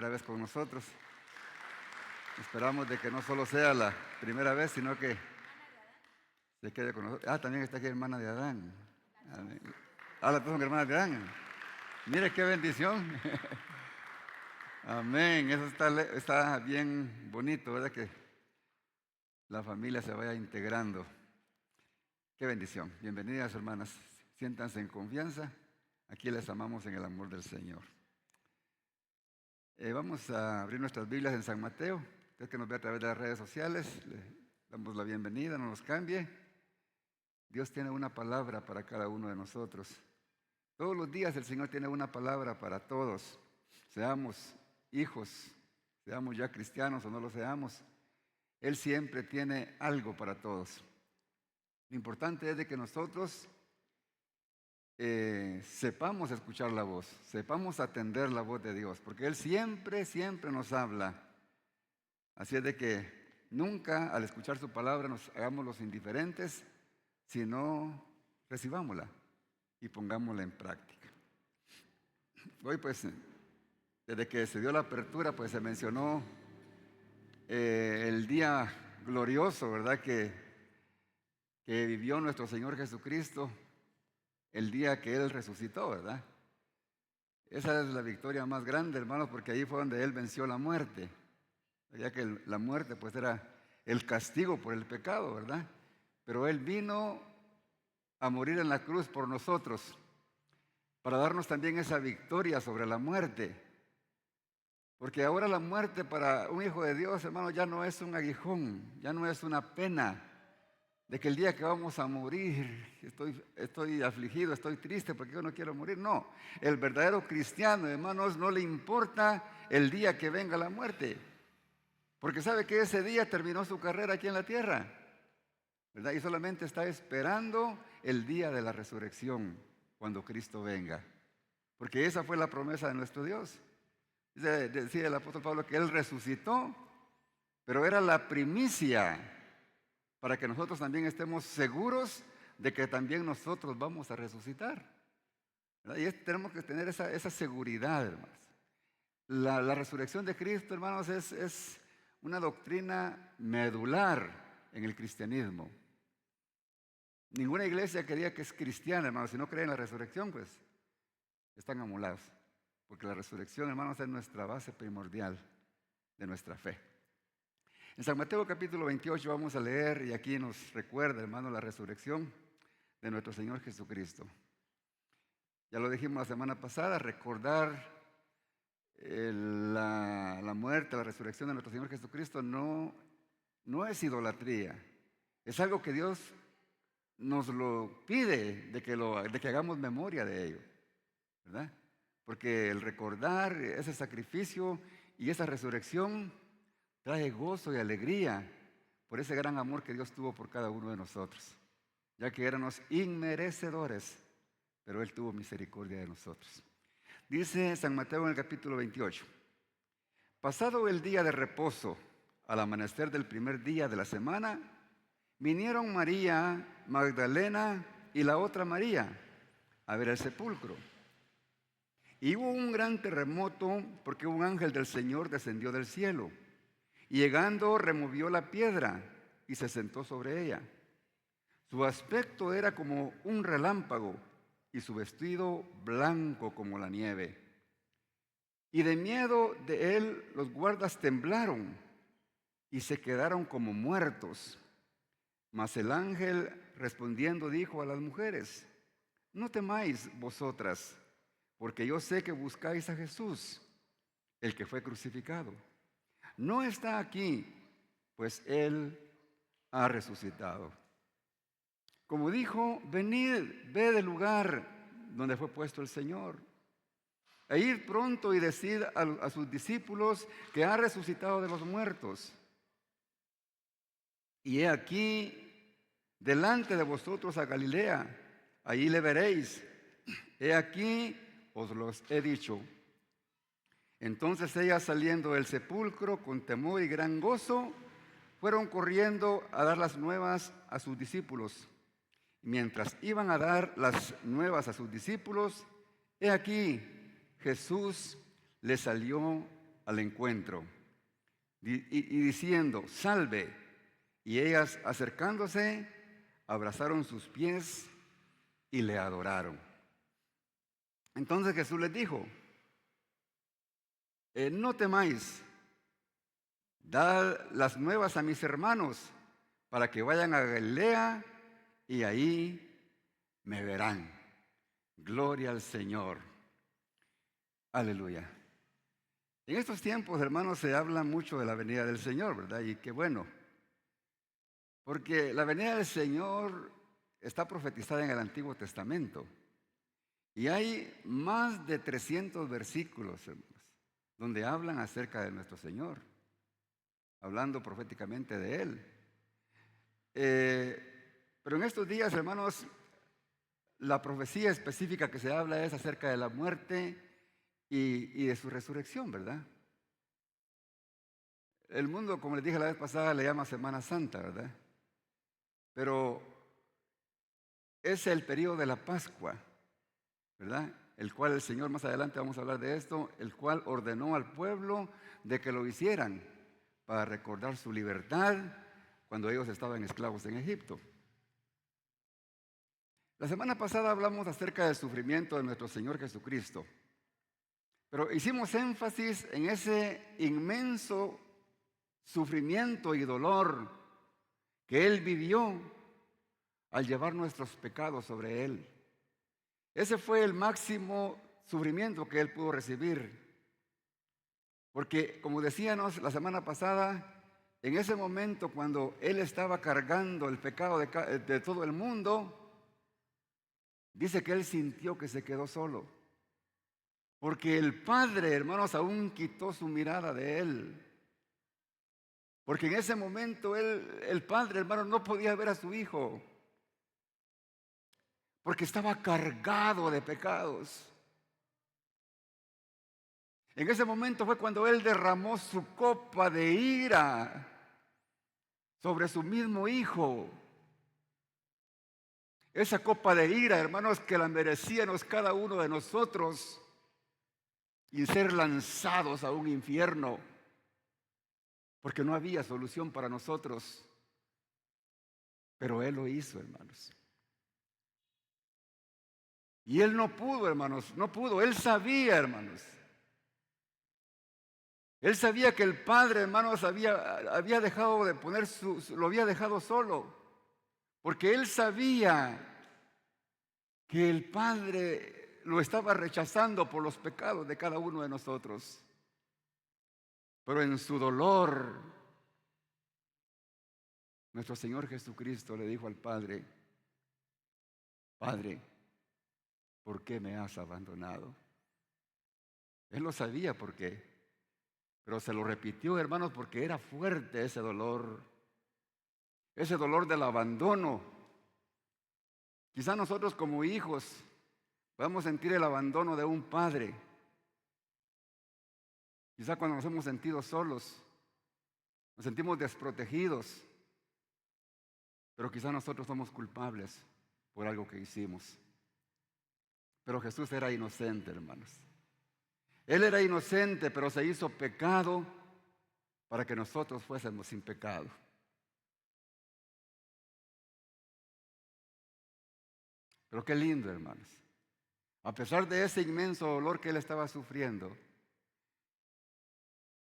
primera vez con nosotros. Esperamos de que no solo sea la primera vez, sino que se quede con nosotros. También está aquí hermana de Adán. Amén. Las dos son hermanas de Adán. Mire qué bendición. Amén. Eso está bien bonito, ¿verdad? Que la familia se vaya integrando. Qué bendición. Bienvenidas, hermanas. Siéntanse en confianza. Aquí les amamos en el amor del Señor. Vamos a abrir nuestras Biblias en San Mateo. Usted que nos ve a través de las redes sociales, le damos la bienvenida, no nos cambie. Dios tiene una palabra para cada uno de nosotros. Todos los días el Señor tiene una palabra para todos. Seamos hijos, seamos ya cristianos o no lo seamos, Él siempre tiene algo para todos. Lo importante es de que nosotros sepamos escuchar la voz, sepamos atender la voz de Dios, porque Él siempre, siempre nos habla. Así es de que nunca al escuchar su palabra nos hagamos los indiferentes, sino recibámosla y pongámosla en práctica. Hoy pues, desde que se dio la apertura, pues se mencionó el día glorioso, ¿verdad? Que vivió nuestro Señor Jesucristo, el día que Él resucitó, ¿verdad? Esa es la victoria más grande, hermanos, porque ahí fue donde Él venció la muerte. Ya que la muerte pues era el castigo por el pecado, ¿verdad? Pero Él vino a morir en la cruz por nosotros, para darnos también esa victoria sobre la muerte. Porque ahora la muerte para un hijo de Dios, hermano, ya no es un aguijón, ya no es una pena de que el día que vamos a morir, estoy afligido, estoy triste porque yo no quiero morir. No, el verdadero cristiano, hermanos, no le importa el día que venga la muerte, porque sabe que ese día terminó su carrera aquí en la tierra, ¿verdad? Y solamente está esperando el día de la resurrección, cuando Cristo venga, porque esa fue la promesa de nuestro Dios. Decía el apóstol Pablo que Él resucitó, pero era la primicia para que nosotros también estemos seguros de que también nosotros vamos a resucitar, ¿verdad? Y tenemos que tener esa seguridad, hermanos. La resurrección de Cristo, hermanos, es una doctrina medular en el cristianismo. Ninguna iglesia que diga que es cristiana, hermanos, si no cree en la resurrección, pues están amolados. Porque la resurrección, hermanos, es nuestra base primordial de nuestra fe. En San Mateo capítulo 28 vamos a leer, y aquí nos recuerda, hermano, la resurrección de nuestro Señor Jesucristo. Ya lo dijimos la semana pasada, recordar la muerte, la resurrección de nuestro Señor Jesucristo no es idolatría. Es algo que Dios nos lo pide, de que hagamos memoria de ello, ¿verdad? Porque el recordar ese sacrificio y esa resurrección trae gozo y alegría por ese gran amor que Dios tuvo por cada uno de nosotros, ya que éramos inmerecedores, pero Él tuvo misericordia de nosotros. Dice San Mateo en el capítulo 28, pasado el día de reposo, al amanecer del primer día de la semana, vinieron María Magdalena y la otra María a ver el sepulcro. Y hubo un gran terremoto porque un ángel del Señor descendió del cielo. Y llegando removió la piedra y se sentó sobre ella. Su aspecto era como un relámpago y su vestido blanco como la nieve. Y de miedo de él los guardas temblaron y se quedaron como muertos. Mas el ángel respondiendo dijo a las mujeres, no temáis vosotras, porque yo sé que buscáis a Jesús, el que fue crucificado. No está aquí, pues Él ha resucitado. Como dijo, venid, ved el lugar donde fue puesto el Señor. E id pronto y decid a sus discípulos que ha resucitado de los muertos. Y he aquí, delante de vosotros a Galilea, allí le veréis. He aquí, os los he dicho. Entonces ellas, saliendo del sepulcro con temor y gran gozo, fueron corriendo a dar las nuevas a sus discípulos. Y mientras iban a dar las nuevas a sus discípulos, he aquí, Jesús les salió al encuentro y diciendo, salve. Y ellas, acercándose, abrazaron sus pies y le adoraron. Entonces Jesús les dijo, no temáis, dad las nuevas a mis hermanos para que vayan a Galilea y ahí me verán. Gloria al Señor. Aleluya. En estos tiempos, hermanos, se habla mucho de la venida del Señor, ¿verdad? Y qué bueno. Porque la venida del Señor está profetizada en el Antiguo Testamento. Y hay más de 300 versículos, hermanos, donde hablan acerca de nuestro Señor, hablando proféticamente de Él. Pero en estos días, hermanos, la profecía específica que se habla es acerca de la muerte y de su resurrección, ¿verdad? El mundo, como les dije la vez pasada, le llama Semana Santa, ¿verdad? Pero es el periodo de la Pascua, ¿verdad? El cual el Señor, más adelante vamos a hablar de esto, el cual ordenó al pueblo de que lo hicieran para recordar su libertad cuando ellos estaban esclavos en Egipto. La semana pasada hablamos acerca del sufrimiento de nuestro Señor Jesucristo, pero hicimos énfasis en ese inmenso sufrimiento y dolor que Él vivió al llevar nuestros pecados sobre Él. Ese fue el máximo sufrimiento que Él pudo recibir. Porque, como decíamos la semana pasada, en ese momento cuando Él estaba cargando el pecado de todo el mundo, dice que Él sintió que se quedó solo. Porque el Padre, hermanos, aún quitó su mirada de Él. Porque en ese momento el Padre, hermanos, no podía ver a su Hijo. Porque estaba cargado de pecados. En ese momento fue cuando Él derramó su copa de ira sobre su mismo Hijo. Esa copa de ira, hermanos, que la merecíamos cada uno de nosotros y ser lanzados a un infierno, porque no había solución para nosotros. Pero Él lo hizo, hermanos. Y Él no pudo, hermanos, no pudo. Él sabía, hermanos. Él sabía que el Padre, hermanos, había dejado de poner lo había dejado solo. Porque Él sabía que el Padre lo estaba rechazando por los pecados de cada uno de nosotros. Pero en su dolor, nuestro Señor Jesucristo le dijo al Padre, Padre, ¿por qué me has abandonado? Él lo sabía por qué, pero se lo repitió, hermanos, porque era fuerte ese dolor del abandono. Quizá nosotros como hijos podamos sentir el abandono de un padre. Quizá cuando nos hemos sentido solos, nos sentimos desprotegidos, pero quizá nosotros somos culpables por algo que hicimos. Pero Jesús era inocente, hermanos. Él era inocente, pero se hizo pecado para que nosotros fuésemos sin pecado. Pero qué lindo, hermanos. A pesar de ese inmenso dolor que Él estaba sufriendo,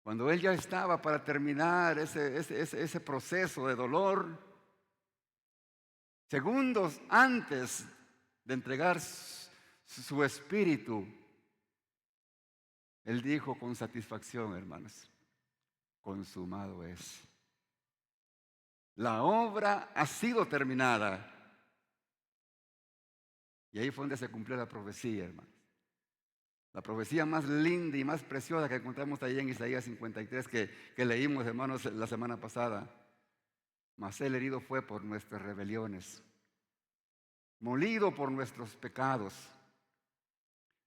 cuando Él ya estaba para terminar ese proceso de dolor, segundos antes de entregar su espíritu, Él dijo con satisfacción, hermanos, consumado es. La obra ha sido terminada. Y ahí fue donde se cumplió la profecía, hermanos. La profecía más linda y más preciosa que encontramos ahí en Isaías 53 que leímos, hermanos, la semana pasada. Mas Él herido fue por nuestras rebeliones, molido por nuestros pecados.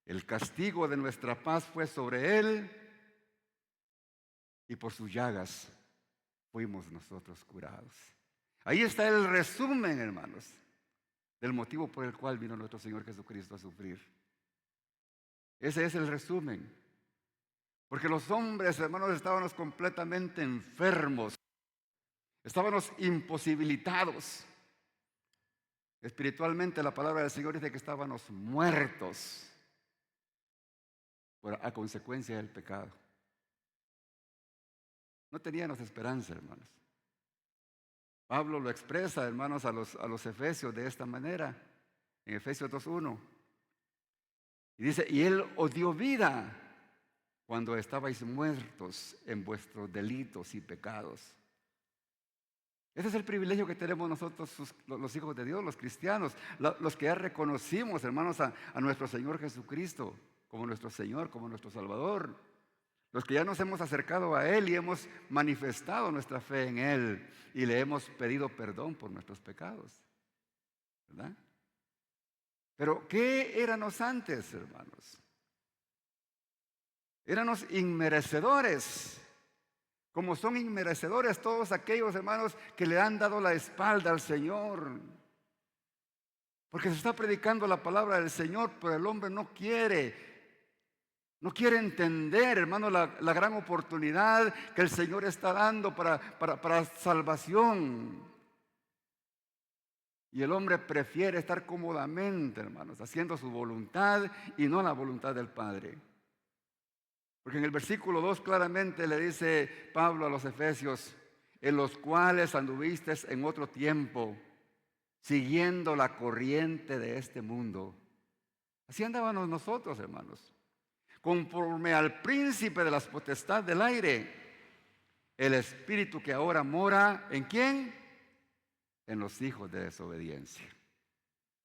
El castigo de nuestra paz fue sobre Él y por sus llagas fuimos nosotros curados. Ahí está el resumen, hermanos, del motivo por el cual vino nuestro Señor Jesucristo a sufrir. Ese es el resumen. Porque los hombres, hermanos, estábamos completamente enfermos. Estábamos imposibilitados. Espiritualmente la palabra del Señor dice que estábamos muertos a consecuencia del pecado. No teníamos esperanza, hermanos. Pablo lo expresa, hermanos, a los efesios de esta manera, en Efesios 2:1. Y dice, y Él os dio vida cuando estabais muertos en vuestros delitos y pecados. Ese es el privilegio que tenemos nosotros, los hijos de Dios, los cristianos, los que ya reconocimos, hermanos, a nuestro Señor Jesucristo como nuestro Señor, como nuestro Salvador. Los que ya nos hemos acercado a Él y hemos manifestado nuestra fe en Él y le hemos pedido perdón por nuestros pecados. ¿Verdad? Pero, ¿qué éramos antes, hermanos? Éramos inmerecedores. Como son inmerecedores todos aquellos hermanos que le han dado la espalda al Señor. Porque se está predicando la palabra del Señor, pero el hombre no quiere entender, hermano, la gran oportunidad que el Señor está dando para salvación. Y el hombre prefiere estar cómodamente, hermanos, haciendo su voluntad y no la voluntad del Padre. Porque en el versículo 2 claramente le dice Pablo a los Efesios, en los cuales anduvisteis en otro tiempo, siguiendo la corriente de este mundo. Así andábamos nosotros, hermanos. Conforme al príncipe de las potestades del aire, el espíritu que ahora mora, ¿en quién? En los hijos de desobediencia.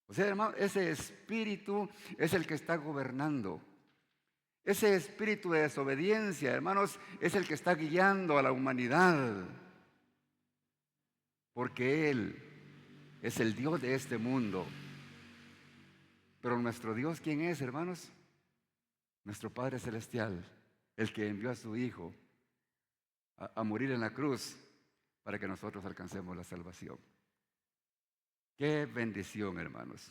O sea, hermano, ese espíritu es el que está gobernando. Ese espíritu de desobediencia, hermanos, es el que está guiando a la humanidad. Porque Él es el Dios de este mundo. Pero nuestro Dios, ¿quién es, hermanos? Nuestro Padre Celestial, el que envió a su Hijo a morir en la cruz para que nosotros alcancemos la salvación. Qué bendición, hermanos.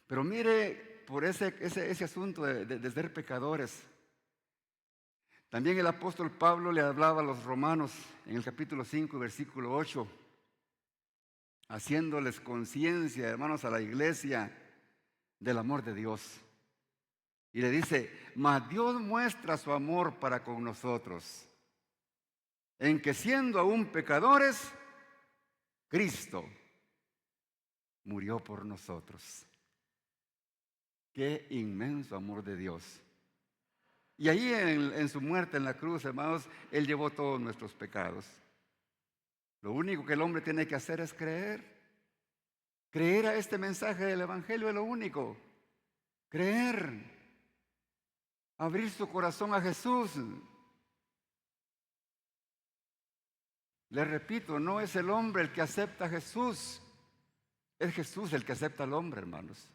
Pero mire, por ese asunto de ser pecadores, también el apóstol Pablo le hablaba a los romanos en el capítulo 5, versículo 8, haciéndoles conciencia, hermanos, a la iglesia del amor de Dios. Y le dice, mas Dios muestra su amor para con nosotros, en que siendo aún pecadores, Cristo murió por nosotros. Qué inmenso amor de Dios. Y ahí en su muerte en la cruz, hermanos, Él llevó todos nuestros pecados. Lo único que el hombre tiene que hacer es creer. Creer a este mensaje del Evangelio es lo único. Creer. Abrir su corazón a Jesús. Le repito, no es el hombre el que acepta a Jesús. Es Jesús el que acepta al hombre, hermanos.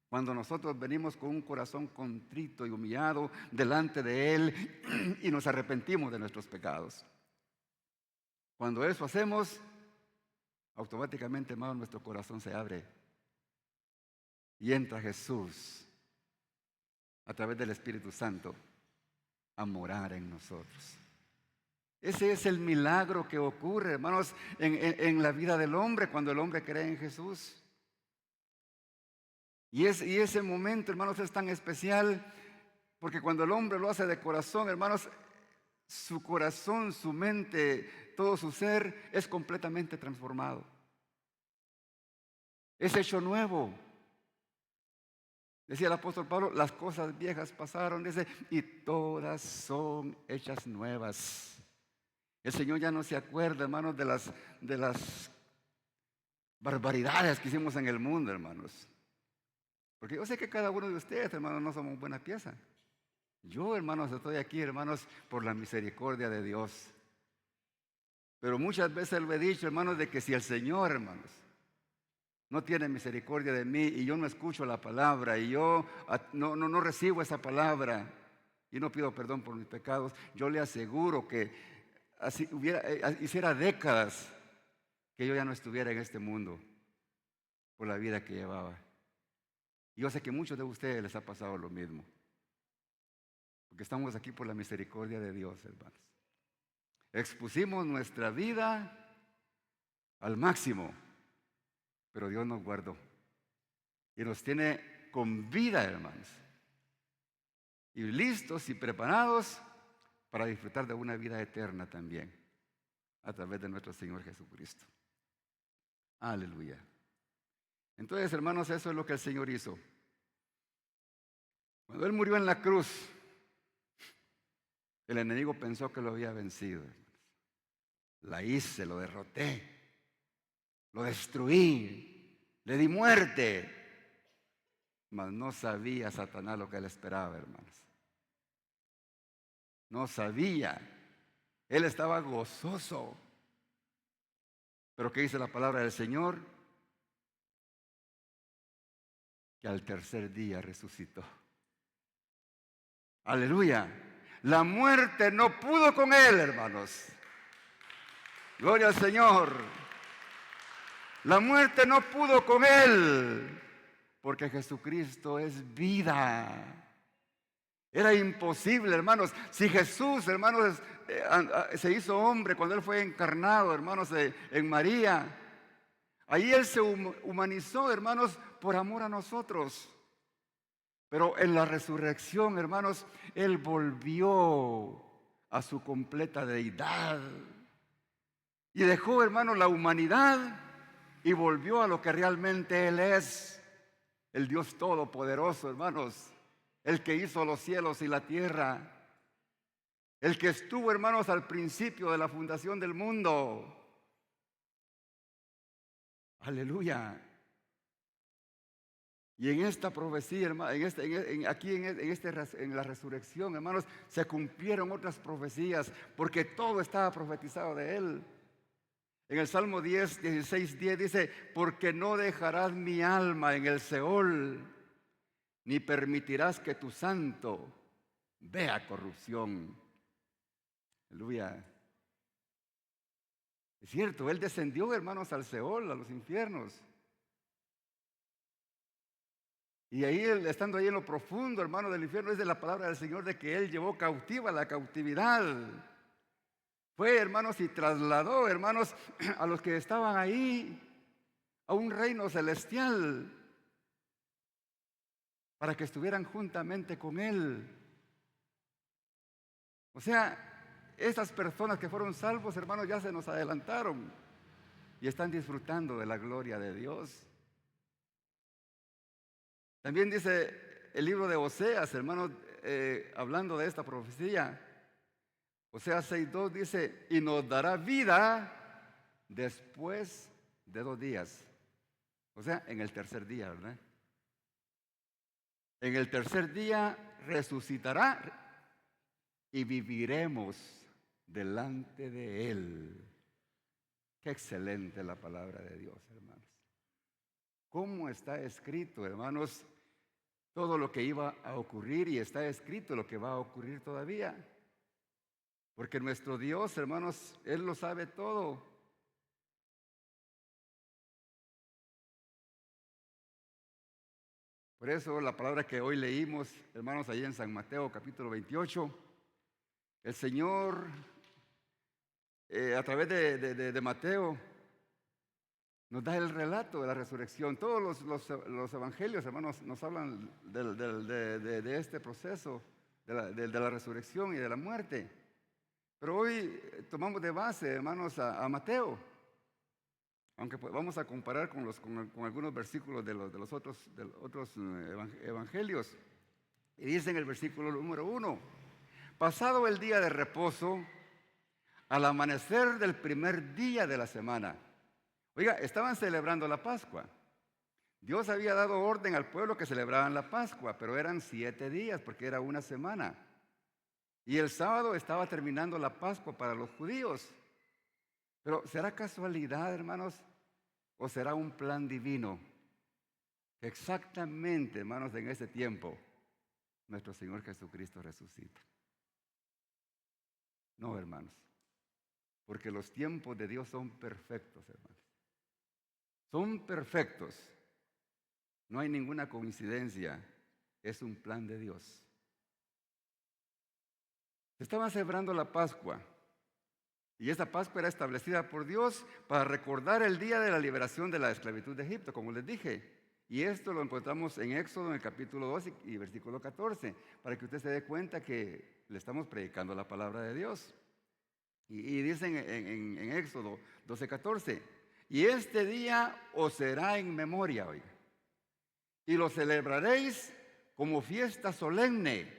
Cuando nosotros venimos con un corazón contrito y humillado delante de Él y nos arrepentimos de nuestros pecados. Cuando eso hacemos, automáticamente, hermano, nuestro corazón se abre y entra Jesús a través del Espíritu Santo a morar en nosotros. Ese es el milagro que ocurre, hermanos, en la vida del hombre cuando el hombre cree en Jesús. Y ese momento, hermanos, es tan especial porque cuando el hombre lo hace de corazón, hermanos, su corazón, su mente, todo su ser es completamente transformado. Es hecho nuevo. Decía el apóstol Pablo, las cosas viejas pasaron, dice, y todas son hechas nuevas. El Señor ya no se acuerda, hermanos, de las barbaridades que hicimos en el mundo, hermanos. Porque yo sé que cada uno de ustedes, hermanos, no somos buena pieza. Yo, hermanos, estoy aquí, hermanos, por la misericordia de Dios. Pero muchas veces lo he dicho, hermanos, de que si el Señor, hermanos, no tiene misericordia de mí y yo no escucho la palabra y yo no recibo esa palabra y no pido perdón por mis pecados, yo le aseguro que así hiciera décadas que yo ya no estuviera en este mundo por la vida que llevaba. Y yo sé que a muchos de ustedes les ha pasado lo mismo. porque estamos aquí por la misericordia de Dios, hermanos. Expusimos nuestra vida al máximo, pero Dios nos guardó y nos tiene con vida, hermanos, y listos y preparados para disfrutar de una vida eterna también, a través de nuestro Señor Jesucristo. Aleluya. Entonces, hermanos, eso es lo que el Señor hizo. Cuando Él murió en la cruz, el enemigo pensó que lo había vencido. La hice, lo derroté, lo destruí, le di muerte. Mas no sabía Satanás lo que él esperaba, hermanos. No sabía. Él estaba gozoso. Pero ¿qué dice la palabra del Señor? Que al tercer día resucitó. Aleluya. La muerte no pudo con él, hermanos. Gloria al Señor. La muerte no pudo con él, porque Jesucristo es vida. Era imposible, hermanos. Si Jesús, hermanos, se hizo hombre cuando Él fue encarnado, hermanos, en María, ahí Él se humanizó, hermanos, por amor a nosotros. Pero en la resurrección, hermanos, Él volvió a su completa deidad. Y dejó, hermanos, la humanidad y volvió a lo que realmente Él es. El Dios Todopoderoso, hermanos. El que hizo los cielos y la tierra. El que estuvo, hermanos, al principio de la fundación del mundo. Aleluya. Y en esta profecía, hermano, en la resurrección, hermanos, se cumplieron otras profecías, porque todo estaba profetizado de Él. En el Salmo 16:10 dice, porque no dejarás mi alma en el Seol, ni permitirás que tu santo vea corrupción. Aleluya. Es cierto, Él descendió, hermanos, al Seol, a los infiernos. Y ahí, estando ahí en lo profundo, hermano, del infierno, es de la palabra del Señor de que Él llevó cautiva la cautividad. Fue, hermanos, y trasladó, hermanos, a los que estaban ahí a un reino celestial para que estuvieran juntamente con Él. O sea, esas personas que fueron salvos, hermanos, ya se nos adelantaron y están disfrutando de la gloria de Dios. También dice el libro de Oseas, hermanos, hablando de esta profecía. Oseas 6:2 dice, y nos dará vida después de 2 días. O sea, en el tercer día, ¿verdad? En el tercer día resucitará y viviremos delante de Él. Qué excelente la palabra de Dios, hermanos. ¿Cómo está escrito, hermanos, todo lo que iba a ocurrir y está escrito lo que va a ocurrir todavía? Porque nuestro Dios, hermanos, Él lo sabe todo. Por eso la palabra que hoy leímos, hermanos, ahí en San Mateo capítulo 28, el Señor, a través de Mateo, nos da el relato de la resurrección. Todos los evangelios, hermanos, nos hablan de este proceso, de la resurrección y de la muerte. Pero hoy tomamos de base, hermanos, a Mateo. Aunque vamos a comparar con algunos versículos de los otros evangelios. Y dice en el versículo número 1, pasado el día de reposo, al amanecer del primer día de la semana. Oiga, estaban celebrando la Pascua. Dios había dado orden al pueblo que celebraban la Pascua, pero eran 7 días porque era una semana. Y el sábado estaba terminando la Pascua para los judíos. Pero ¿será casualidad, hermanos? ¿O será un plan divino? Exactamente, hermanos, en ese tiempo, nuestro Señor Jesucristo resucita. No, hermanos, porque los tiempos de Dios son perfectos, hermanos. Son perfectos. No hay ninguna coincidencia. Es un plan de Dios. Se estaba celebrando la Pascua. Y esta Pascua era establecida por Dios para recordar el día de la liberación de la esclavitud de Egipto, como les dije. Y esto lo encontramos en Éxodo, en el capítulo 2 y versículo 14, para que usted se dé cuenta que le estamos predicando la palabra de Dios. Y dicen en Éxodo 12, 14, y este día os será en memoria, oiga, y lo celebraréis como fiesta solemne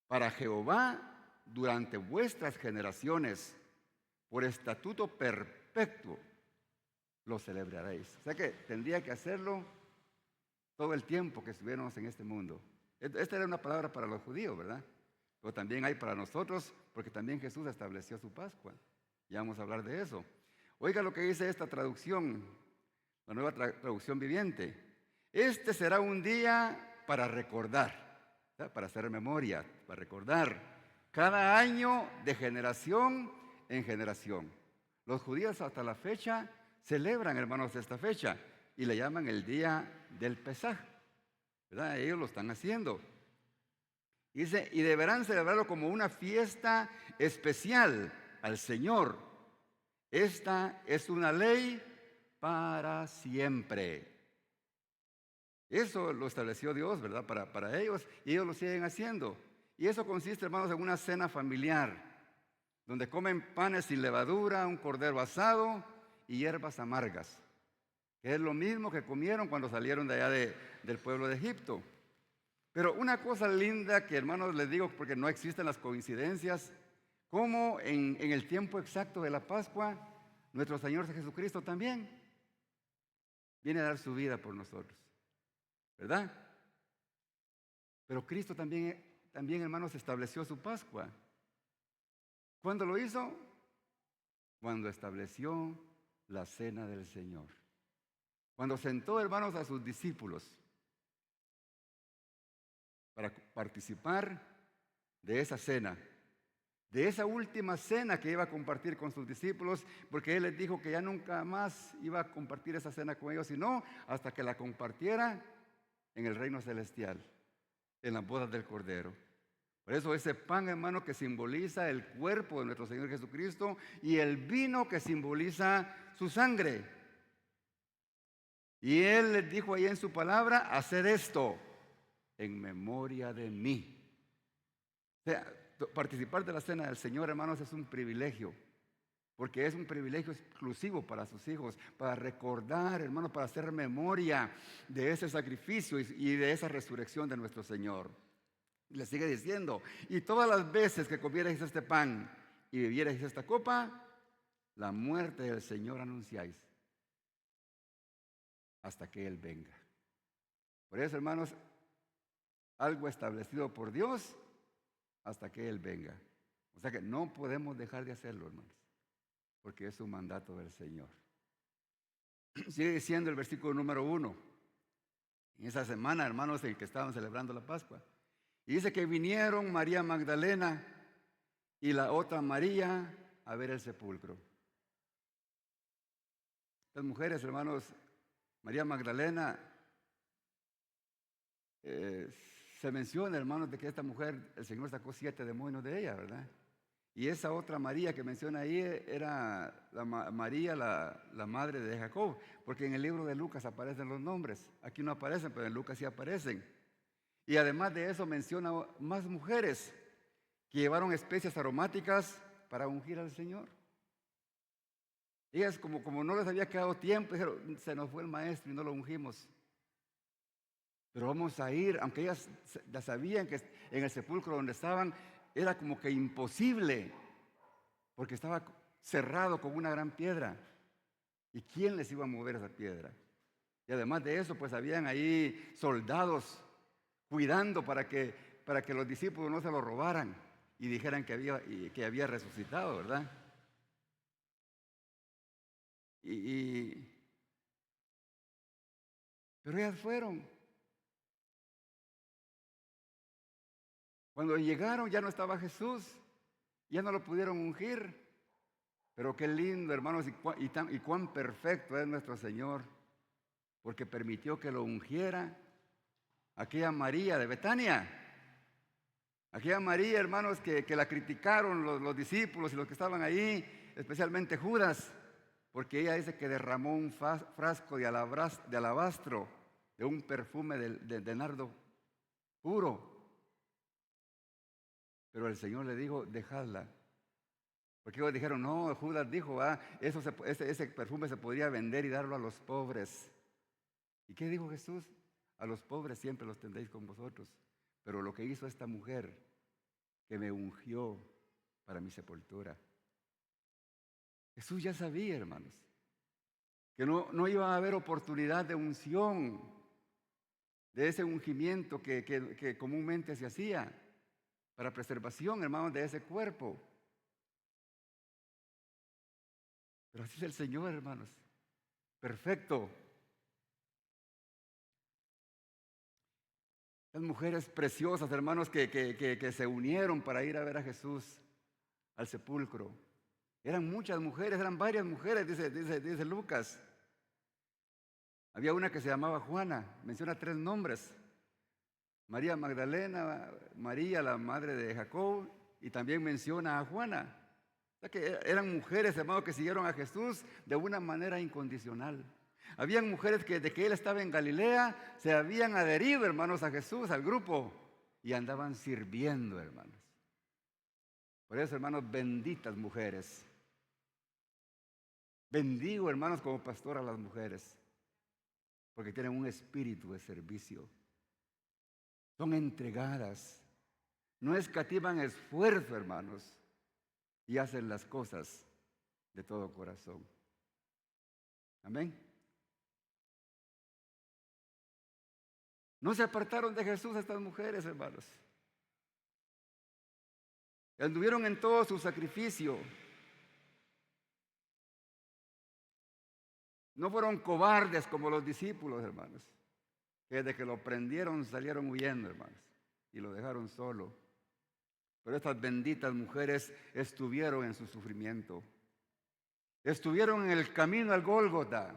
para Jehová durante vuestras generaciones, por estatuto perpetuo lo celebraréis. O sea que tendría que hacerlo todo el tiempo que estuviéramos en este mundo. Esta era una palabra para los judíos, ¿verdad? Pero también hay para nosotros, porque también Jesús estableció su Pascua. Ya vamos a hablar de eso. Oiga lo que dice esta traducción, la nueva traducción viviente. Este será un día para recordar, ¿verdad? Para hacer memoria, para recordar, cada año de generación en generación. Los judíos hasta la fecha celebran, hermanos, esta fecha y le llaman el día del Pesaj, ¿verdad? Ellos lo están haciendo. Dice, y deberán celebrarlo como una fiesta especial al Señor. Esta es una ley para siempre. Eso lo estableció Dios, ¿verdad? Para ellos, y ellos lo siguen haciendo. Y eso consiste, hermanos, en una cena familiar, donde comen panes sin levadura, un cordero asado y hierbas amargas, que es lo mismo que comieron cuando salieron de allá del pueblo de Egipto. Pero una cosa linda que, hermanos, les digo, porque no existen las coincidencias, como en el tiempo exacto de la Pascua, nuestro Señor Jesucristo también viene a dar su vida por nosotros, ¿verdad? Pero Cristo también, hermanos, estableció su Pascua. ¿Cuándo lo hizo? Cuando estableció la cena del Señor. Cuando sentó, hermanos, a sus discípulos para participar de esa cena, de esa última cena que iba a compartir con sus discípulos, porque Él les dijo que ya nunca más iba a compartir esa cena con ellos, sino hasta que la compartiera en el reino celestial, en las bodas del Cordero. Por eso ese pan, hermano, que simboliza el cuerpo de nuestro Señor Jesucristo, y el vino que simboliza su sangre. Y Él les dijo ahí en su palabra, haced esto en memoria de mí. O sea, participar de la cena del Señor, hermanos, es un privilegio, porque es un privilegio exclusivo para sus hijos, para recordar, hermanos, para hacer memoria de ese sacrificio y de esa resurrección de nuestro Señor. Le sigue diciendo, y todas las veces que comierais este pan y bebierais esta copa, la muerte del Señor anunciáis hasta que Él venga. Por eso, hermanos, algo establecido por Dios hasta que Él venga. O sea que no podemos dejar de hacerlo, hermanos, porque es un mandato del Señor. Sigue diciendo el versículo número 1. En esa semana, hermanos, en que estaban celebrando la Pascua. Y dice que vinieron María Magdalena y la otra María a ver el sepulcro. Las mujeres, hermanos, María Magdalena, se menciona, hermanos, de que esta mujer, el Señor sacó 7 demonios de ella, ¿verdad? Y esa otra María que menciona ahí era María, la madre de Jacob, porque en el libro de Lucas aparecen los nombres. Aquí no aparecen, pero en Lucas sí aparecen. Y además de eso menciona más mujeres que llevaron especias aromáticas para ungir al Señor. Ellas como no les había quedado tiempo, dijeron, se nos fue el maestro y no lo ungimos. Pero vamos a ir, aunque ellas ya sabían que en el sepulcro donde estaban era como que imposible, porque estaba cerrado con una gran piedra. ¿Y quién les iba a mover esa piedra? Y además de eso, pues habían ahí soldados cuidando para que los discípulos no se lo robaran y dijeran que había resucitado, ¿verdad? Pero ellas fueron. Cuando llegaron ya no estaba Jesús, ya no lo pudieron ungir. Pero qué lindo, hermanos, y cuán perfecto es nuestro Señor, porque permitió que lo ungiera aquella María de Betania. Aquella María, hermanos, que la criticaron los discípulos y los que estaban ahí, especialmente Judas, porque ella dice que derramó un frasco de alabastro, de un perfume de nardo puro. Pero el Señor le dijo, dejadla. Porque ellos dijeron, no, Judas dijo, ese perfume se podría vender y darlo a los pobres. ¿Y qué dijo Jesús? A los pobres siempre los tendréis con vosotros. Pero lo que hizo esta mujer, que me ungió para mi sepultura. Jesús ya sabía, hermanos, que no iba a haber oportunidad de unción, de ese ungimiento que comúnmente se hacía para preservación, hermanos, de ese cuerpo. Pero así es el Señor, hermanos, perfecto. Las mujeres preciosas, hermanos, que se unieron para ir a ver a Jesús al sepulcro. Eran muchas mujeres, eran varias mujeres, dice Lucas. Había una que se llamaba Juana, menciona 3 nombres. María Magdalena, María, la madre de Jacob, y también menciona a Juana. O sea que eran mujeres, hermanos, que siguieron a Jesús de una manera incondicional. Habían mujeres que desde que él estaba en Galilea se habían adherido, hermanos, a Jesús, al grupo, y andaban sirviendo, hermanos. Por eso, hermanos, benditas mujeres. Bendigo, hermanos, como pastor a las mujeres, porque tienen un espíritu de servicio. Son entregadas, no escatiman esfuerzo, hermanos, y hacen las cosas de todo corazón. Amén. No se apartaron de Jesús estas mujeres, hermanos. Anduvieron en todo su sacrificio. No fueron cobardes como los discípulos, hermanos, que desde que lo prendieron salieron huyendo, hermanos, y lo dejaron solo. Pero estas benditas mujeres estuvieron en su sufrimiento. Estuvieron en el camino al Gólgota.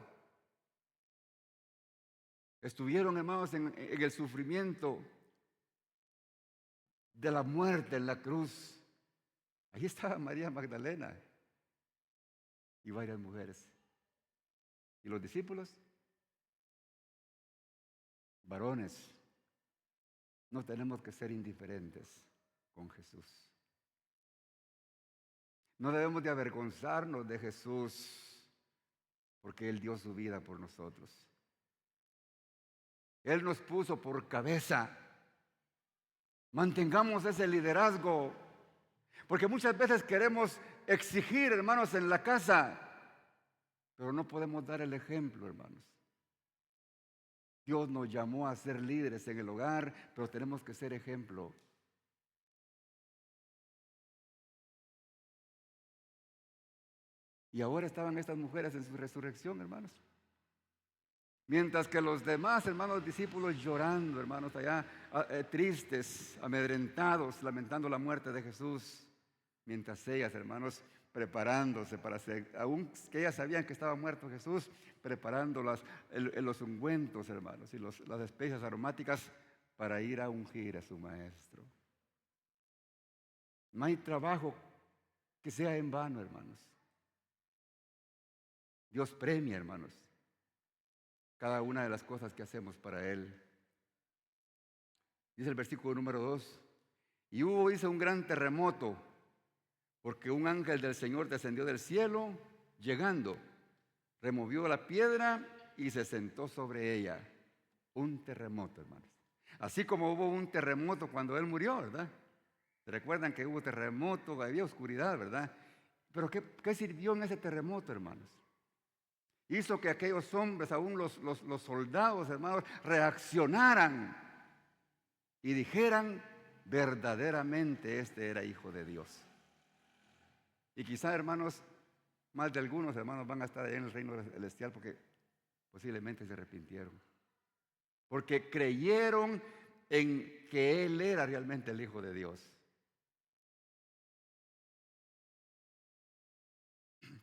Estuvieron, hermanos, en el sufrimiento de la muerte en la cruz. Ahí estaba María Magdalena y varias mujeres. ¿Y los discípulos? Varones, no tenemos que ser indiferentes con Jesús. No debemos de avergonzarnos de Jesús porque Él dio su vida por nosotros. Él nos puso por cabeza. Mantengamos ese liderazgo, porque muchas veces queremos exigir, hermanos, en la casa, pero no podemos dar el ejemplo, hermanos. Dios nos llamó a ser líderes en el hogar, pero tenemos que ser ejemplo. Y ahora estaban estas mujeres en su resurrección, hermanos. Mientras que los demás, hermanos, discípulos llorando, hermanos, allá tristes, amedrentados, lamentando la muerte de Jesús. Mientras ellas, hermanos, preparándose para hacer, aún que ellas sabían que estaba muerto Jesús, preparando los ungüentos, hermanos, y las especias aromáticas para ir a ungir a su maestro. No hay trabajo que sea en vano, hermanos. Dios premia, hermanos, cada una de las cosas que hacemos para Él. Dice el versículo número 2, y hubo, dice, un gran terremoto, porque un ángel del Señor descendió del cielo, llegando, removió la piedra y se sentó sobre ella. Un terremoto, hermanos. Así como hubo un terremoto cuando Él murió, ¿verdad? ¿Se recuerdan que hubo terremoto, había oscuridad, verdad? Pero ¿qué sirvió en ese terremoto, hermanos? Hizo que aquellos hombres, aún los soldados, hermanos, reaccionaran y dijeran, verdaderamente este era hijo de Dios. Y quizá, hermanos, más de algunos hermanos van a estar allá en el reino celestial porque posiblemente se arrepintieron. Porque creyeron en que Él era realmente el Hijo de Dios.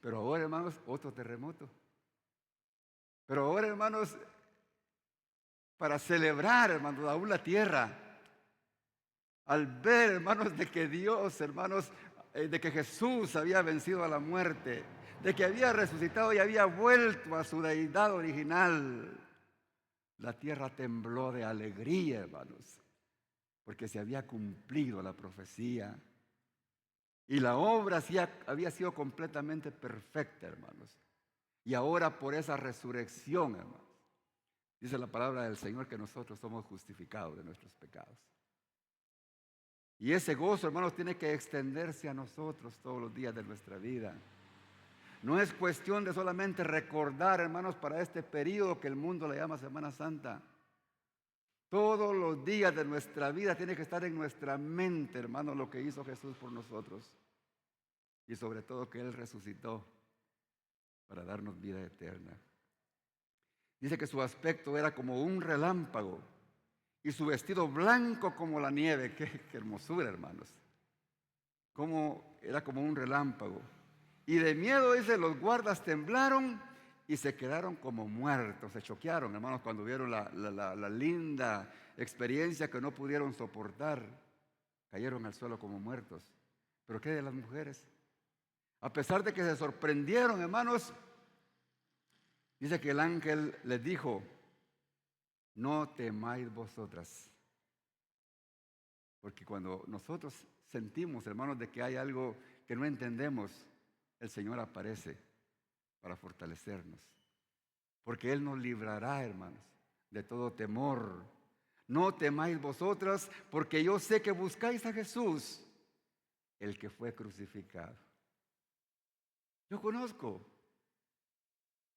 Pero ahora, hermanos, otro terremoto. Pero ahora, hermanos, para celebrar, hermanos, aún la tierra al ver, hermanos, de que Dios, hermanos, de que Jesús había vencido a la muerte, de que había resucitado y había vuelto a su deidad original, la tierra tembló de alegría, hermanos, porque se había cumplido la profecía y la obra había sido completamente perfecta, hermanos. Y ahora por esa resurrección, hermanos, dice la palabra del Señor que nosotros somos justificados de nuestros pecados. Y ese gozo, hermanos, tiene que extenderse a nosotros todos los días de nuestra vida. No es cuestión de solamente recordar, hermanos, para este periodo que el mundo le llama Semana Santa. Todos los días de nuestra vida tiene que estar en nuestra mente, hermanos, lo que hizo Jesús por nosotros. Y sobre todo que Él resucitó para darnos vida eterna. Dice que su aspecto era como un relámpago y su vestido blanco como la nieve. Qué hermosura, hermanos. Era como un relámpago. Y de miedo, dice, los guardas temblaron y se quedaron como muertos. Se choquearon, hermanos, cuando vieron la linda experiencia que no pudieron soportar. Cayeron al suelo como muertos. ¿Pero qué de las mujeres? A pesar de que se sorprendieron, hermanos, dice que el ángel les dijo: no temáis vosotras. Porque cuando nosotros sentimos, hermanos, de que hay algo que no entendemos, el Señor aparece para fortalecernos. Porque Él nos librará, hermanos, de todo temor. No temáis vosotras, porque yo sé que buscáis a Jesús, el que fue crucificado. Yo conozco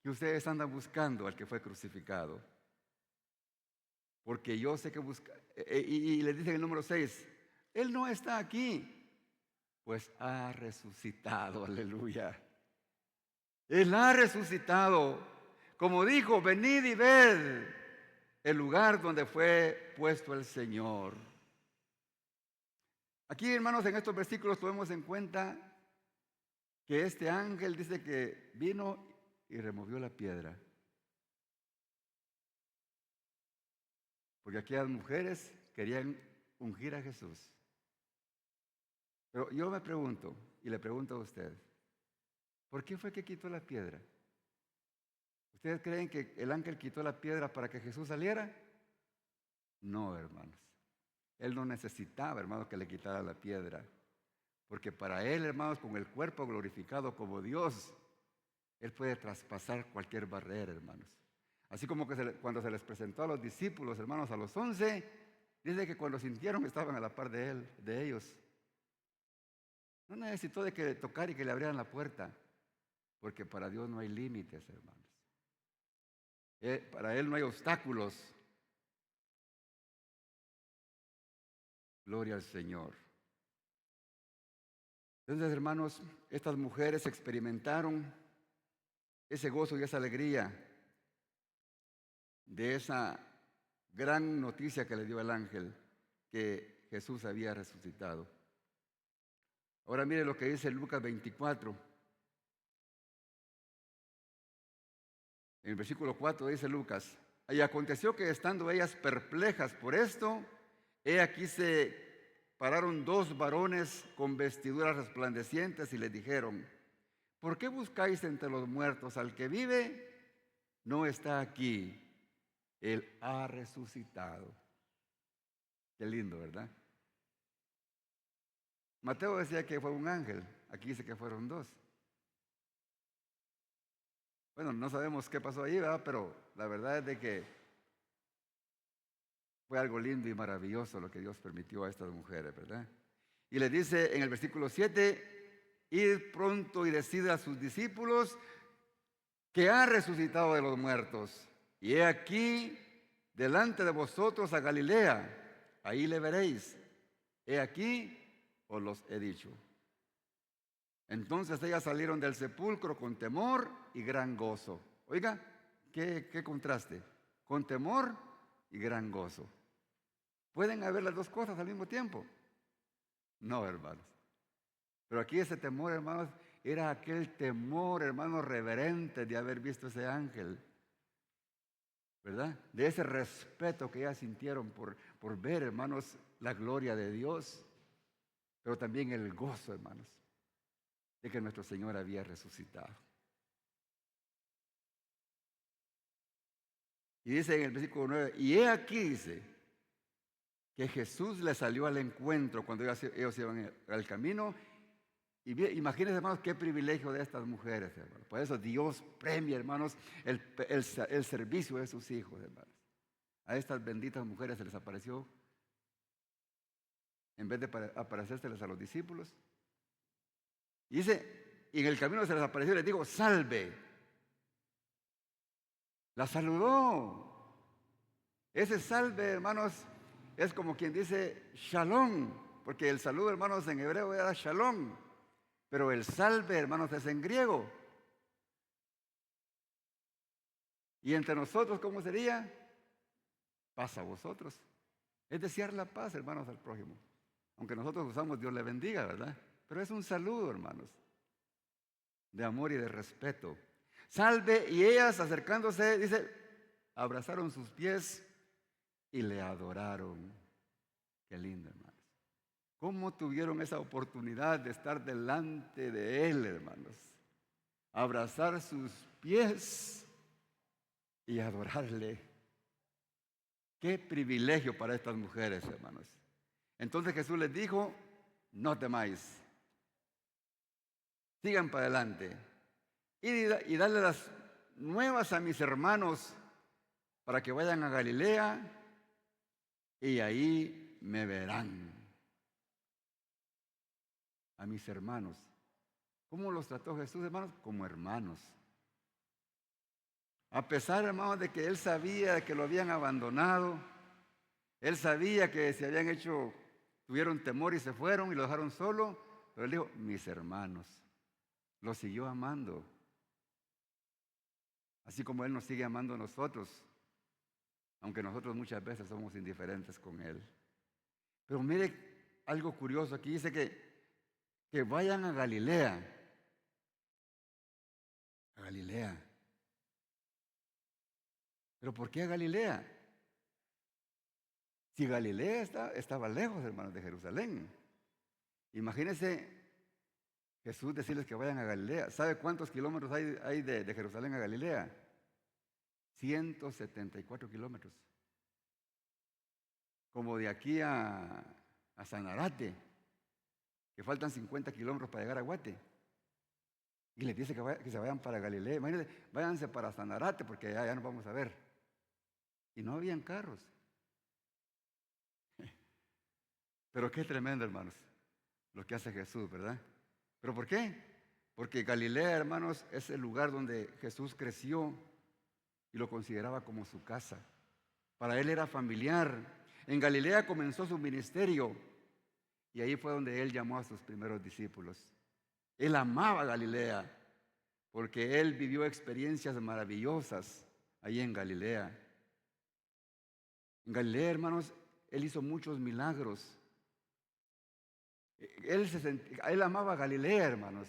que ustedes andan buscando al que fue crucificado. Porque yo sé que busca. Y le dice en el número 6, Él no está aquí, pues ha resucitado, aleluya. Él ha resucitado. Como dijo, venid y ved el lugar donde fue puesto el Señor. Aquí, hermanos, en estos versículos tomemos en cuenta que este ángel dice que vino y removió la piedra. Porque aquellas mujeres querían ungir a Jesús. Pero yo me pregunto, y le pregunto a usted, ¿por qué fue que quitó la piedra? ¿Ustedes creen que el ángel quitó la piedra para que Jesús saliera? No, hermanos. Él no necesitaba, hermanos, que le quitara la piedra. Porque para Él, hermanos, con el cuerpo glorificado como Dios, Él puede traspasar cualquier barrera, hermanos. Así como que cuando se les presentó a los discípulos, hermanos, a los 11, dice que cuando sintieron estaban a la par de ellos. No necesitó de que tocar y que le abrieran la puerta, porque para Dios no hay límites, hermanos. Para Él no hay obstáculos. Gloria al Señor. Entonces, hermanos, estas mujeres experimentaron ese gozo y esa alegría de esa gran noticia que le dio el ángel, que Jesús había resucitado. Ahora mire lo que dice Lucas 24. En el versículo 4 dice Lucas: y aconteció que estando ellas perplejas por esto, he aquí se pararon dos varones con vestiduras resplandecientes y les dijeron: ¿por qué buscáis entre los muertos al que vive? No está aquí, Él ha resucitado. Qué lindo, ¿verdad? Mateo decía que fue un ángel, aquí dice que fueron dos. Bueno, no sabemos qué pasó ahí, ¿verdad? Pero la verdad es de que fue algo lindo y maravilloso lo que Dios permitió a estas mujeres, ¿verdad? Y les dice en el versículo 7, id pronto y decid a sus discípulos que ha resucitado de los muertos. Y he aquí delante de vosotros a Galilea, ahí le veréis. He aquí, os los he dicho. Entonces ellas salieron del sepulcro con temor y gran gozo. Oiga, qué contraste. Con temor y gran gozo. ¿Pueden haber las dos cosas al mismo tiempo? No, hermanos. Pero aquí ese temor, hermanos, era aquel temor, hermanos, reverente de haber visto ese ángel. ¿Verdad? De ese respeto que ellas sintieron por por ver, hermanos, la gloria de Dios, pero también el gozo, hermanos, de que nuestro Señor había resucitado. Y dice en el versículo 9, y he aquí, dice, que Jesús le salió al encuentro cuando ellos iban al camino. Y bien, imagínense, hermanos, qué privilegio de estas mujeres, hermanos. Por eso Dios premia, hermanos, el servicio de sus hijos, hermanos. A estas benditas mujeres se les apareció, en vez de aparecérseles a los discípulos. Y dice, y en el camino se les apareció y les dijo, salve. La saludó. Ese salve, hermanos, es como quien dice shalom, porque el saludo, hermanos, en hebreo era shalom, pero el salve, hermanos, es en griego. Y entre nosotros, ¿cómo sería? Paz a vosotros. Es desear la paz, hermanos, al prójimo. Aunque nosotros usamos Dios le bendiga, ¿verdad? Pero es un saludo, hermanos, de amor y de respeto. Salve, y ellas acercándose, dice, abrazaron sus pies y le adoraron. Qué lindo, hermanos. ¿Cómo tuvieron esa oportunidad de estar delante de Él, hermanos? Abrazar sus pies y adorarle. Qué privilegio para estas mujeres, hermanos. Entonces Jesús les dijo, no temáis. Sigan para adelante. Y darle las nuevas a mis hermanos para que vayan a Galilea y ahí me verán. A mis hermanos. ¿Cómo los trató Jesús, hermanos? Como hermanos. A pesar, hermanos, de que él sabía que lo habían abandonado, él sabía que se habían hecho, tuvieron temor y se fueron y lo dejaron solo, pero él dijo, mis hermanos, los siguió amando. Así como él nos sigue amando a nosotros, aunque nosotros muchas veces somos indiferentes con él. Pero mire algo curioso, aquí dice que vayan a Galilea. A Galilea. ¿Pero por qué a Galilea? Si Galilea estaba lejos, hermanos, de Jerusalén. Imagínense Jesús decirles que vayan a Galilea. ¿Sabe cuántos kilómetros hay de Jerusalén a Galilea? 174 kilómetros. Como de aquí a Sanarate, que faltan 50 kilómetros para llegar a Guate. Y les dice que se vayan para Galilea. Imagínense, váyanse para Sanarate porque ya nos vamos a ver. Y no habían carros. Pero qué tremendo, hermanos, lo que hace Jesús, ¿verdad? ¿Pero por qué? Porque Galilea, hermanos, es el lugar donde Jesús creció y lo consideraba como su casa. Para él era familiar. En Galilea comenzó su ministerio y ahí fue donde él llamó a sus primeros discípulos. Él amaba Galilea porque él vivió experiencias maravillosas ahí en Galilea. En Galilea, hermanos, él hizo muchos milagros. Él amaba a Galilea, hermanos,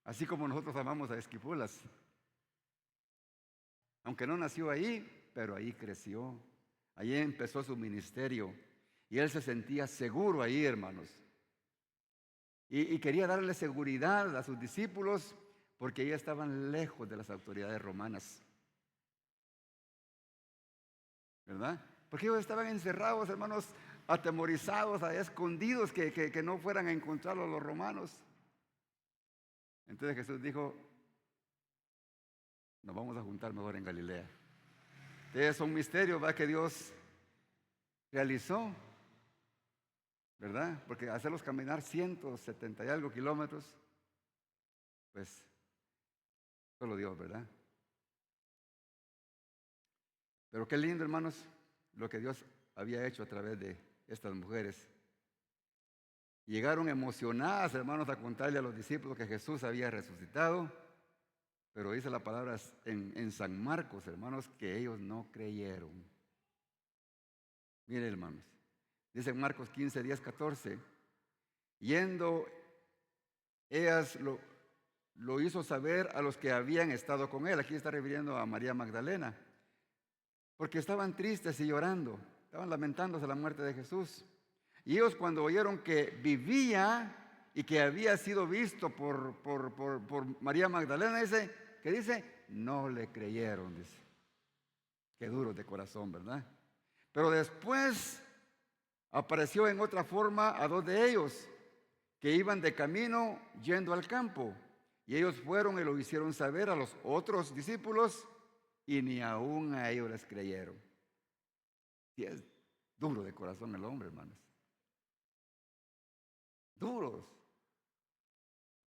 así como nosotros amamos a Esquipulas. Aunque no nació ahí, pero ahí creció. Ahí empezó su ministerio. Y él se sentía seguro ahí, hermanos. Y quería darle seguridad a sus discípulos porque ellos estaban lejos de las autoridades romanas. ¿Verdad? Porque ellos estaban encerrados, hermanos, atemorizados, escondidos, que no fueran a encontrarlos los romanos. Entonces Jesús dijo, nos vamos a juntar mejor en Galilea. Ustedes son misterios, ¿verdad? Que Dios realizó, ¿verdad? Porque hacerlos caminar 170 y algo kilómetros, pues solo Dios, ¿verdad? Pero qué lindo, hermanos, lo que Dios había hecho a través de estas mujeres. Llegaron emocionadas, hermanos, a contarle a los discípulos que Jesús había resucitado, pero dice la palabra en San Marcos, hermanos, que ellos no creyeron. Miren, hermanos, dice en Marcos 15, 10, 14, yendo, ellas lo hizo saber a los que habían estado con él. Aquí está refiriendo a María Magdalena, porque estaban tristes y llorando. estaban lamentándose la muerte de Jesús. Y ellos cuando oyeron que vivía y que había sido visto por María Magdalena, dice, que dice, no le creyeron, dice. Qué duros de corazón, ¿verdad? Pero después apareció en otra forma a dos de ellos que iban de camino yendo al campo. Y ellos fueron y lo hicieron saber a los otros discípulos y ni aún a ellos les creyeron. Y es duro de corazón el hombre, hermanos. Duros.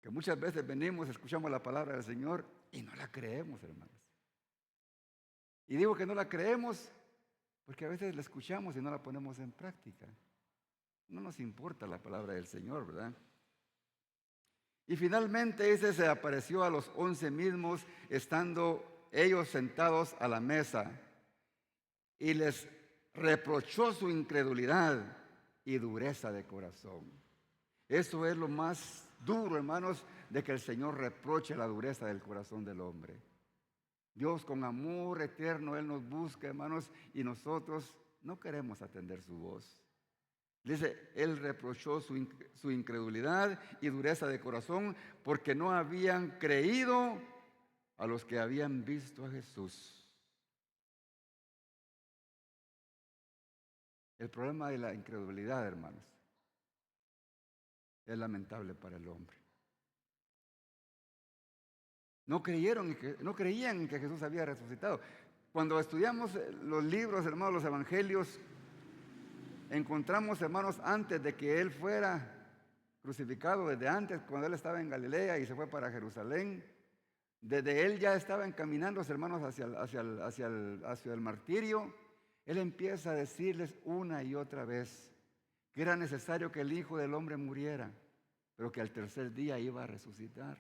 Que muchas veces venimos, escuchamos la palabra del Señor y no la creemos, hermanos. Y digo que no la creemos porque a veces la escuchamos y no la ponemos en práctica. No nos importa la palabra del Señor, ¿verdad? Y finalmente ese se apareció a los 11 mismos, estando ellos sentados a la mesa, y les reprochó su incredulidad y dureza de corazón. Eso es lo más duro, hermanos, de que el Señor reproche la dureza del corazón del hombre. Dios con amor eterno, Él nos busca, hermanos, y nosotros no queremos atender su voz. Dice, Él reprochó su incredulidad y dureza de corazón porque no habían creído a los que habían visto a Jesús. El problema de la incredulidad, hermanos, es lamentable para el hombre. No creían en que Jesús había resucitado. Cuando estudiamos los libros, hermanos, los evangelios, encontramos, hermanos, antes de que Él fuera crucificado, desde antes, cuando Él estaba en Galilea y se fue para Jerusalén, desde Él ya estaba encaminándose, hermanos, hacia el martirio. Él empieza a decirles una y otra vez que era necesario que el Hijo del Hombre muriera, pero que al tercer día iba a resucitar.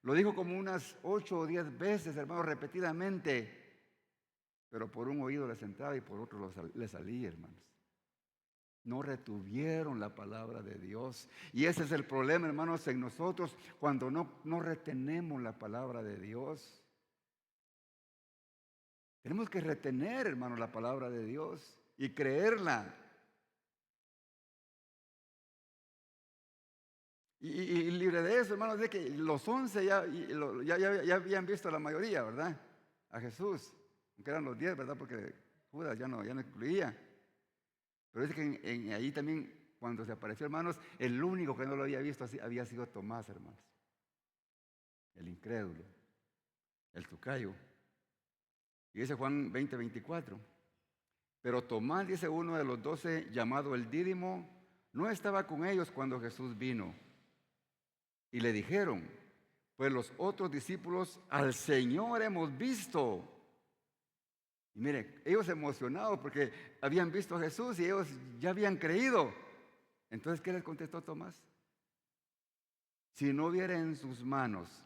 Lo dijo como unas 8 o 10 veces, hermanos, repetidamente, pero por un oído les entraba y por otro les salía, hermanos. No retuvieron la palabra de Dios. Y ese es el problema, hermanos, en nosotros cuando no retenemos la palabra de Dios. Tenemos que retener, hermanos, la palabra de Dios y creerla. Y libre de eso, hermanos, de que los 11 ya habían visto a la mayoría, ¿verdad? A Jesús, aunque eran los 10, ¿verdad? Porque Judas ya no incluía. Pero dice que ahí también, cuando se apareció, hermanos, el único que no lo había visto así había sido Tomás, hermanos. El incrédulo, el tucayo. Y dice Juan 20:24. Pero Tomás, dice uno de los 12, llamado el Dídimo, no estaba con ellos cuando Jesús vino. Y le dijeron, pues los otros discípulos, al Señor hemos visto. Y mire, ellos emocionados porque habían visto a Jesús y ellos ya habían creído. Entonces, ¿qué les contestó Tomás? Si no viera en sus manos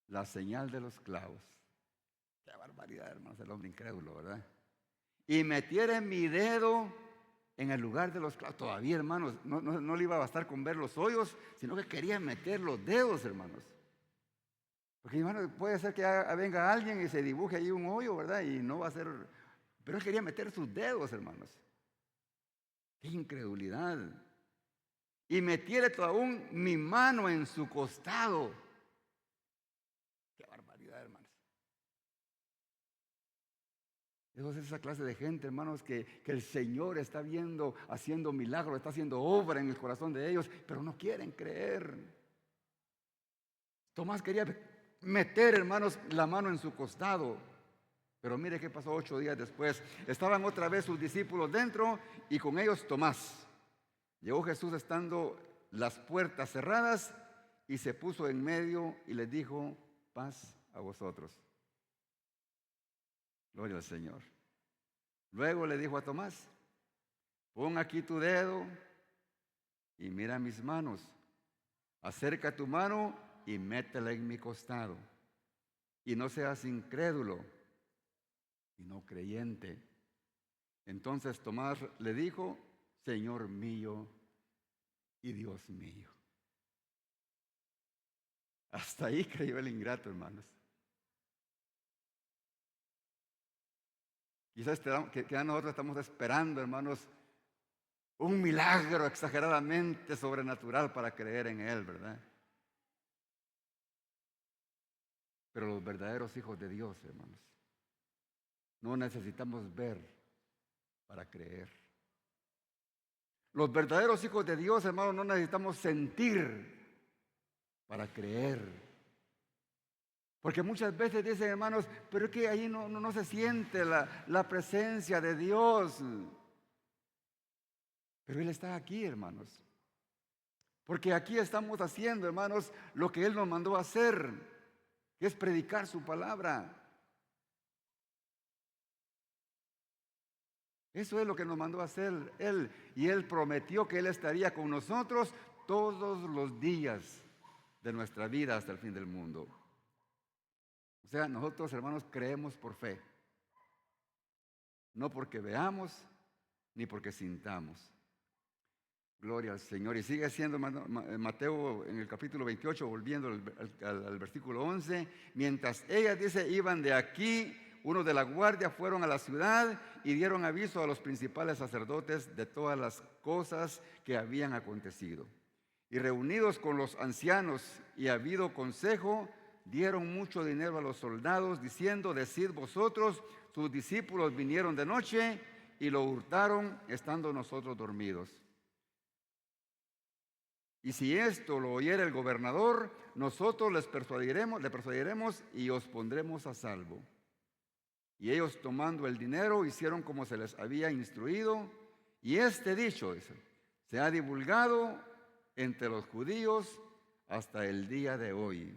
la señal de los clavos. Qué barbaridad, hermanos, el hombre incrédulo, ¿verdad? Y metiera mi dedo en el lugar de los clavos. Todavía, hermanos, no le iba a bastar con ver los hoyos, sino que quería meter los dedos, hermanos. Porque, hermano, puede ser que venga alguien y se dibuje ahí un hoyo, ¿verdad? Y no va a ser... Pero él quería meter sus dedos, hermanos. ¡Qué incredulidad! Y metiera aún mi mano en su costado. ¡Qué barbaridad, hermanos! Es esa clase de gente, hermanos, que el Señor está viendo, haciendo milagros, está haciendo obra en el corazón de ellos, pero no quieren creer. Tomás quería meter, hermanos, la mano en su costado. Pero mire qué pasó 8 días después. Estaban otra vez sus discípulos dentro y con ellos Tomás. Llegó Jesús estando las puertas cerradas y se puso en medio y les dijo, paz a vosotros. Gloria al Señor. Luego le dijo a Tomás, pon aquí tu dedo y mira mis manos. Acerca tu mano y métela en mi costado. Y no seas incrédulo, sino creyente. Entonces Tomás le dijo, Señor mío y Dios mío. Hasta ahí creyó el ingrato, hermanos. Quizás que nosotros estamos esperando, hermanos, un milagro exageradamente sobrenatural para creer en Él, ¿verdad? Pero los verdaderos hijos de Dios, hermanos, no necesitamos ver para creer. Los verdaderos hijos de Dios, hermanos, no necesitamos sentir para creer. Porque muchas veces dicen, hermanos, pero es que ahí no se siente la presencia de Dios. Pero Él está aquí, hermanos. Porque aquí estamos haciendo, hermanos, lo que Él nos mandó a hacer, que es predicar su palabra. Eso es lo que nos mandó a hacer Él. Y Él prometió que Él estaría con nosotros todos los días de nuestra vida hasta el fin del mundo. O sea, nosotros, hermanos, creemos por fe. No porque veamos, ni porque sintamos. Gloria al Señor. Y sigue siendo Mateo en el capítulo 28, volviendo al versículo 11. Mientras ellas, dice, iban de aquí, unos de la guardia fueron a la ciudad y dieron aviso a los principales sacerdotes de todas las cosas que habían acontecido. Y reunidos con los ancianos y habido consejo, dieron mucho dinero a los soldados, diciendo, decid vosotros, sus discípulos vinieron de noche y lo hurtaron, estando nosotros dormidos. Y si esto lo oyere el gobernador, nosotros le persuadiremos y os pondremos a salvo. Y ellos, tomando el dinero, hicieron como se les había instruido. Y este dicho, dice, se ha divulgado entre los judíos hasta el día de hoy.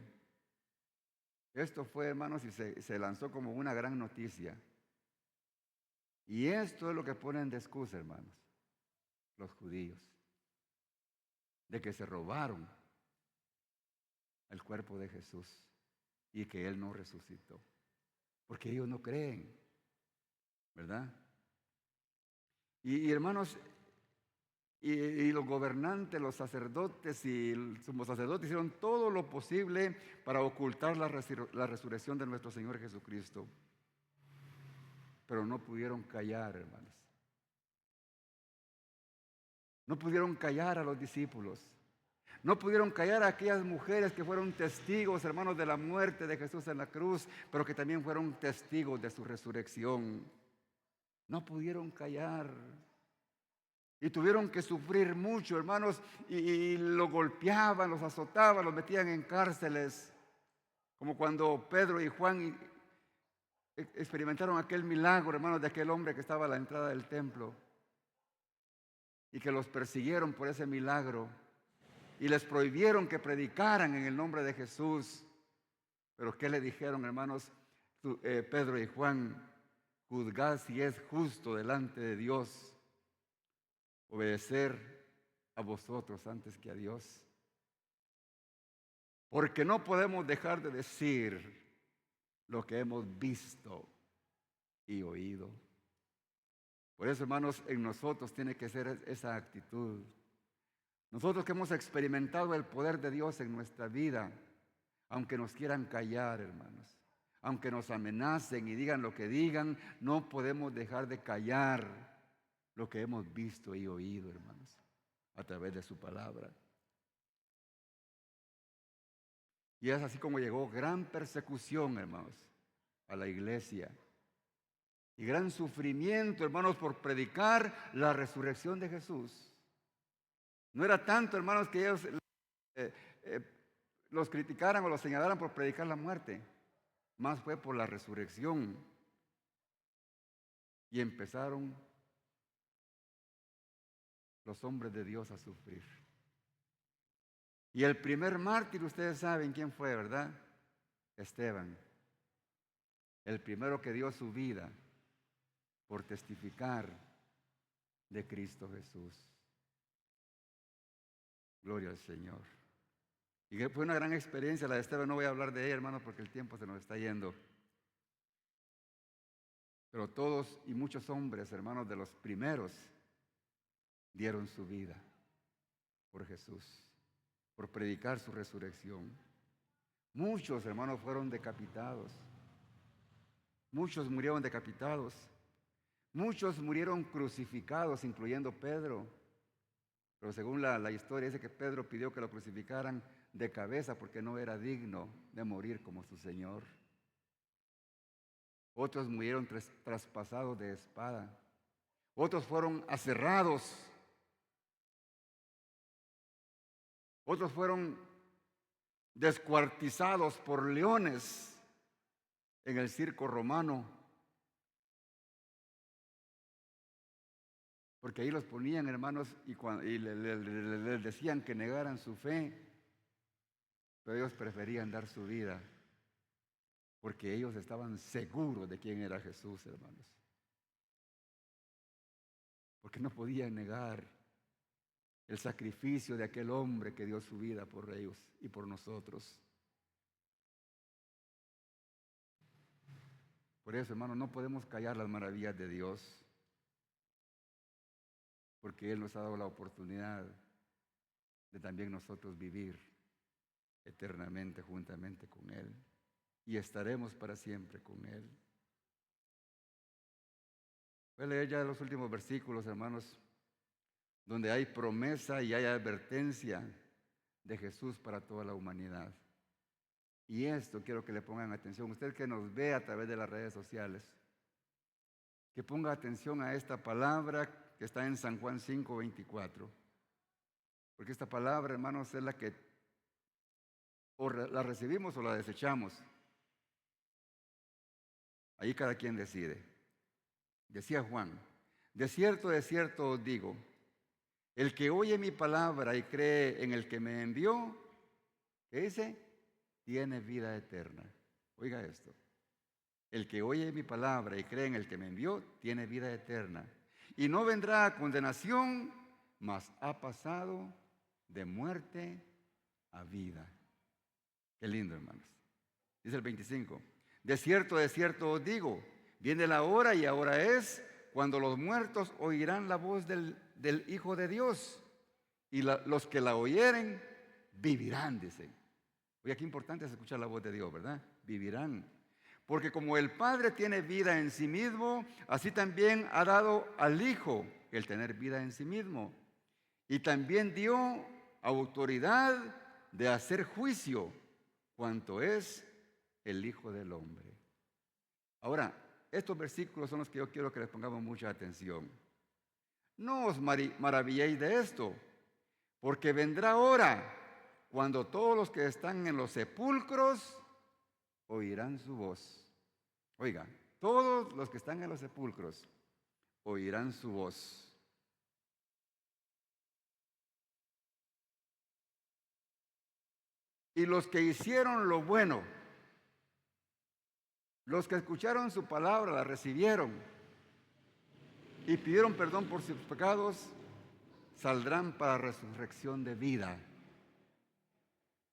Esto fue, hermanos, y se lanzó como una gran noticia. Y esto es lo que ponen de excusa, hermanos, los judíos, de que se robaron el cuerpo de Jesús y que Él no resucitó. Porque ellos no creen, ¿verdad? Y hermanos, y los gobernantes, los sacerdotes y el sumo sacerdote hicieron todo lo posible para ocultar la resurrección de nuestro Señor Jesucristo. Pero no pudieron callar, hermanos. No pudieron callar a los discípulos. No pudieron callar a aquellas mujeres que fueron testigos, hermanos, de la muerte de Jesús en la cruz, pero que también fueron testigos de su resurrección. No pudieron callar. Y tuvieron que sufrir mucho, hermanos, y los golpeaban, los azotaban, los metían en cárceles. Como cuando Pedro y Juan experimentaron aquel milagro, hermanos, de aquel hombre que estaba a la entrada del templo. Y que los persiguieron por ese milagro y les prohibieron que predicaran en el nombre de Jesús. Pero ¿qué le dijeron, hermanos? Pedro y Juan, juzgad si es justo delante de Dios obedecer a vosotros antes que a Dios. Porque no podemos dejar de decir lo que hemos visto y oído. Por eso, hermanos, en nosotros tiene que ser esa actitud. Nosotros que hemos experimentado el poder de Dios en nuestra vida, aunque nos quieran callar, hermanos, aunque nos amenacen y digan lo que digan, no podemos dejar de callar lo que hemos visto y oído, hermanos, a través de su palabra. Y es así como llegó gran persecución, hermanos, a la iglesia. Y gran sufrimiento, hermanos, por predicar la resurrección de Jesús. No era tanto, hermanos, que ellos los criticaran o los señalaran por predicar la muerte. Más fue por la resurrección. Y empezaron los hombres de Dios a sufrir. Y el primer mártir, ustedes saben quién fue, ¿verdad? Esteban. El primero que dio su vida por testificar de Cristo Jesús. Gloria al Señor. Y que fue una gran experiencia la de Esteban. No voy a hablar de ella, hermanos, porque el tiempo se nos está yendo. Pero todos y muchos hombres, hermanos, de los primeros, dieron su vida por Jesús, por predicar su resurrección. Muchos, hermanos, fueron decapitados. Muchos murieron decapitados. Muchos murieron crucificados, incluyendo Pedro. Pero según la historia dice que Pedro pidió que lo crucificaran de cabeza porque no era digno de morir como su Señor. Otros murieron traspasados de espada. Otros fueron aserrados. Otros fueron descuartizados por leones en el circo romano. Porque ahí los ponían, hermanos, y les decían que negaran su fe. Pero ellos preferían dar su vida. Porque ellos estaban seguros de quién era Jesús, hermanos. Porque no podían negar el sacrificio de aquel hombre que dio su vida por ellos y por nosotros. Por eso, hermanos, no podemos callar las maravillas de Dios, porque Él nos ha dado la oportunidad de también nosotros vivir eternamente juntamente con Él, y estaremos para siempre con Él. Voy a leer ya los últimos versículos, hermanos, donde hay promesa y hay advertencia de Jesús para toda la humanidad. Y esto quiero que le pongan atención. Usted que nos ve a través de las redes sociales, que ponga atención a esta palabra que está en San Juan 5:24. Porque esta palabra, hermanos, es la que o la recibimos o la desechamos. Ahí cada quien decide. Decía Juan: de cierto os digo, el que oye mi palabra y cree en el que me envió, ¿qué dice? Tiene vida eterna. Oiga esto. El que oye mi palabra y cree en el que me envió, tiene vida eterna. Y no vendrá a condenación, mas ha pasado de muerte a vida. Qué lindo, hermanos. Dice el 25. De cierto os digo, viene la hora y ahora es, cuando los muertos oirán la voz del Hijo de Dios. Y los que la oyeren, vivirán, dice. Oye, qué importante es escuchar la voz de Dios, ¿verdad? Vivirán. Porque como el Padre tiene vida en sí mismo, así también ha dado al Hijo el tener vida en sí mismo. Y también dio autoridad de hacer juicio, cuanto es el Hijo del Hombre. Ahora, estos versículos son los que yo quiero que les pongamos mucha atención. No os maravilléis de esto, porque vendrá hora cuando todos los que están en los sepulcros oirán su voz. Oiga, todos los que están en los sepulcros oirán su voz. Y los que hicieron lo bueno, los que escucharon su palabra, la recibieron y pidieron perdón por sus pecados, saldrán para resurrección de vida.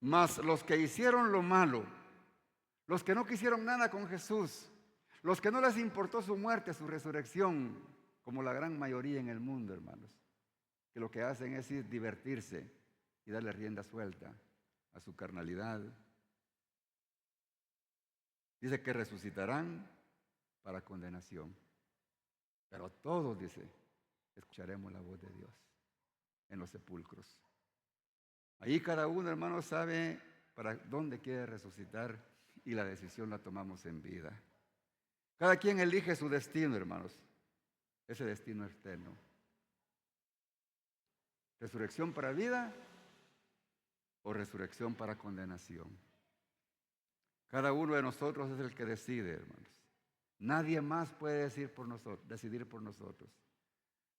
Mas los que hicieron lo malo, los que no quisieron nada con Jesús, los que no les importó su muerte, su resurrección, como la gran mayoría en el mundo, hermanos, que lo que hacen es ir divertirse y darle rienda suelta a su carnalidad. Dice que resucitarán para condenación. Pero todos, dice, escucharemos la voz de Dios en los sepulcros. Ahí cada uno, hermano, sabe para dónde quiere resucitar y la decisión la tomamos en vida. Cada quien elige su destino, hermanos. Ese destino eterno. ¿Resurrección para vida o resurrección para condenación? Cada uno de nosotros es el que decide, hermanos. Nadie más puede decidir por nosotros.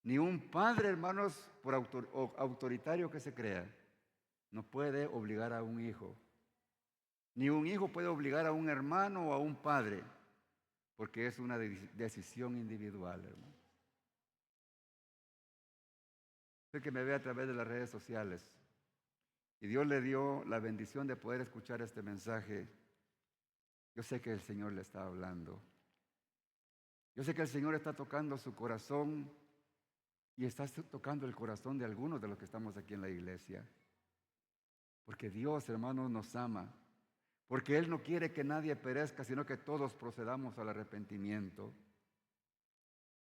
Ni un padre, hermanos, por autoritario que se crea, no puede obligar a un hijo. Ni un hijo puede obligar a un hermano o a un padre, porque es una decisión individual, hermano. Usted que me ve a través de las redes sociales y Dios le dio la bendición de poder escuchar este mensaje, yo sé que el Señor le está hablando. Yo sé que el Señor está tocando su corazón y está tocando el corazón de algunos de los que estamos aquí en la iglesia. Porque Dios, hermanos, nos ama. Porque Él no quiere que nadie perezca, sino que todos procedamos al arrepentimiento.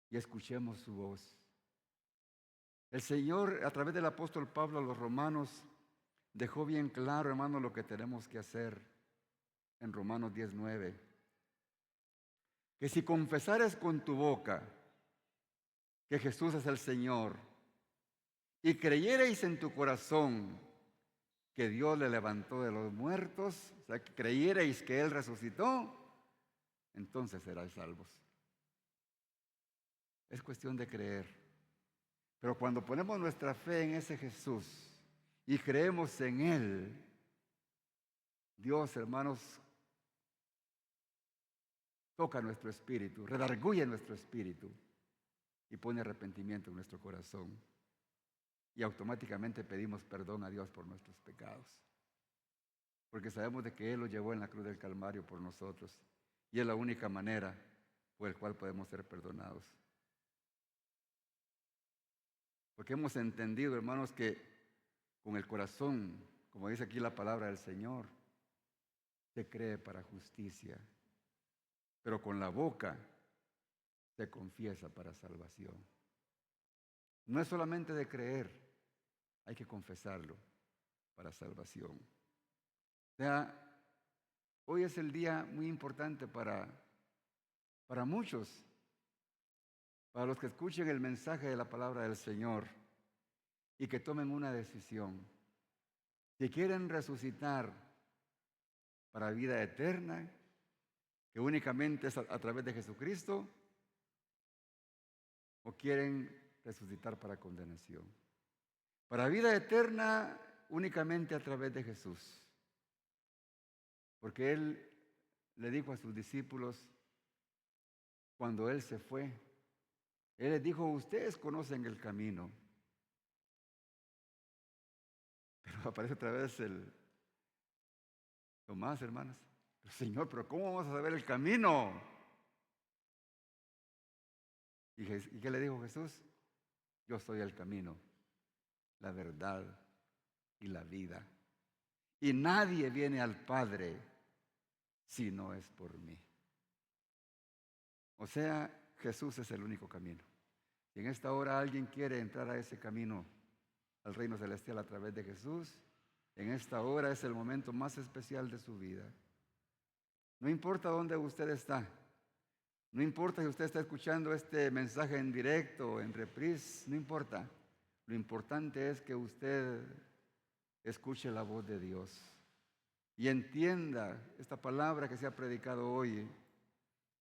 y escuchemos su voz. El Señor, a través del apóstol Pablo a los romanos, dejó bien claro, hermano, lo que tenemos que hacer en Romanos 10:9. Que si confesares con tu boca que Jesús es el Señor y creyereis en tu corazón que Dios le levantó de los muertos, o sea, que creyereis que Él resucitó, entonces seráis salvos. Es cuestión de creer. Pero cuando ponemos nuestra fe en ese Jesús y creemos en Él, Dios, hermanos, toca nuestro espíritu, redarguye nuestro espíritu y pone arrepentimiento en nuestro corazón. Y automáticamente pedimos perdón a Dios por nuestros pecados. Porque sabemos de que Él lo llevó en la cruz del Calvario por nosotros. Y es la única manera por la cual podemos ser perdonados. Porque hemos entendido, hermanos, que con el corazón, como dice aquí la palabra del Señor, se cree para justicia. Pero con la boca se confiesa para salvación. No es solamente de creer, hay que confesarlo para salvación. O sea, hoy es el día muy importante para muchos, para los que escuchen el mensaje de la palabra del Señor y que tomen una decisión. Si quieren resucitar para vida eterna, que únicamente es a través de Jesucristo, o quieren resucitar para condenación. Para vida eterna, únicamente a través de Jesús. Porque Él le dijo a sus discípulos, cuando Él se fue, Él les dijo, ustedes conocen el camino. Pero aparece otra vez el Tomás, hermanas. Señor, pero ¿cómo vamos a saber el camino? ¿Y qué le dijo Jesús? Yo soy el camino, la verdad y la vida. Y nadie viene al Padre si no es por mí. O sea, Jesús es el único camino. Si en esta hora alguien quiere entrar a ese camino, al reino celestial a través de Jesús, en esta hora es el momento más especial de su vida. No importa dónde usted está, no importa si usted está escuchando este mensaje en directo o en reprise, no importa. Lo importante es que usted escuche la voz de Dios y entienda esta palabra que se ha predicado hoy,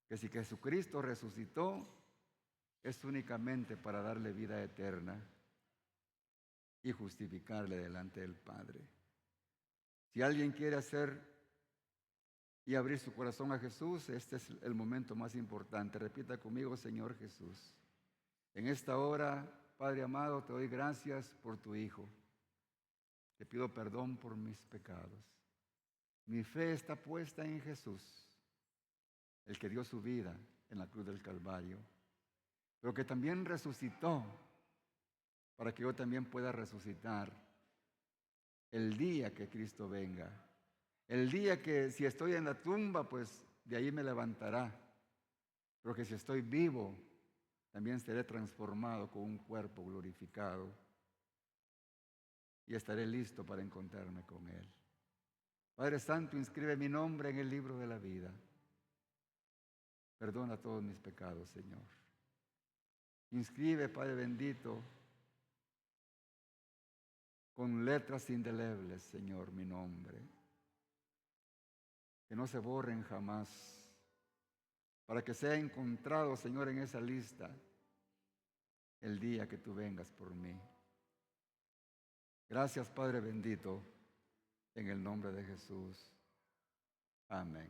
que si Jesucristo resucitó, es únicamente para darle vida eterna y justificarle delante del Padre. Si alguien quiere hacer y abrir su corazón a Jesús, este es el momento más importante. Repita conmigo, Señor Jesús. En esta hora, Padre amado, te doy gracias por tu Hijo. Te pido perdón por mis pecados. Mi fe está puesta en Jesús, el que dio su vida en la cruz del Calvario, pero que también resucitó para que yo también pueda resucitar el día que Cristo venga. El día que si estoy en la tumba, pues de ahí me levantará. Pero que si estoy vivo, también seré transformado con un cuerpo glorificado y estaré listo para encontrarme con Él. Padre Santo, inscribe mi nombre en el libro de la vida. Perdona todos mis pecados, Señor. Inscribe, Padre bendito, con letras indelebles, Señor, mi nombre. Que no se borren jamás, para que sea encontrado, Señor, en esa lista el día que tú vengas por mí. Gracias, Padre bendito, en el nombre de Jesús. Amén.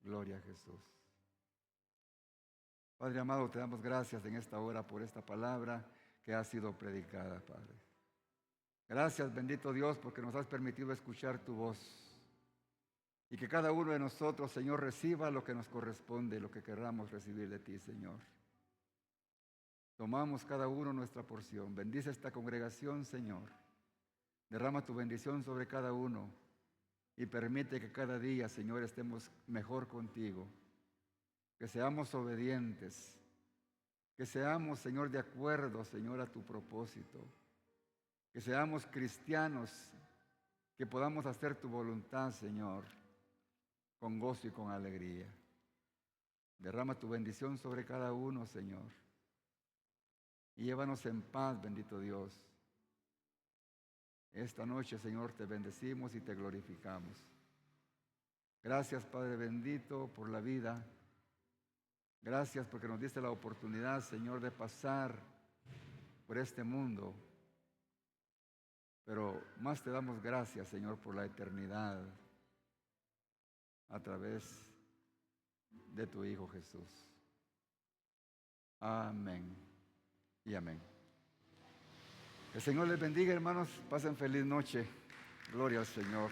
Gloria a Jesús. Padre amado, te damos gracias en esta hora por esta palabra que ha sido predicada, Padre. Gracias, bendito Dios, porque nos has permitido escuchar tu voz. Y que cada uno de nosotros, Señor, reciba lo que nos corresponde, lo que querramos recibir de ti, Señor. Tomamos cada uno nuestra porción. Bendice esta congregación, Señor. Derrama tu bendición sobre cada uno y permite que cada día, Señor, estemos mejor contigo. Que seamos obedientes Que seamos, Señor, de acuerdo, Señor, a tu propósito. Que seamos cristianos, que podamos hacer tu voluntad, Señor, con gozo y con alegría. Derrama tu bendición sobre cada uno, Señor. Y llévanos en paz, bendito Dios. Esta noche, Señor, te bendecimos y te glorificamos. Gracias, Padre bendito, por la vida. Gracias porque nos diste la oportunidad, Señor, de pasar por este mundo. Pero más te damos gracias, Señor, por la eternidad a través de tu Hijo Jesús. Amén y amén. Que el Señor les bendiga, hermanos. Pasen feliz noche. Gloria al Señor.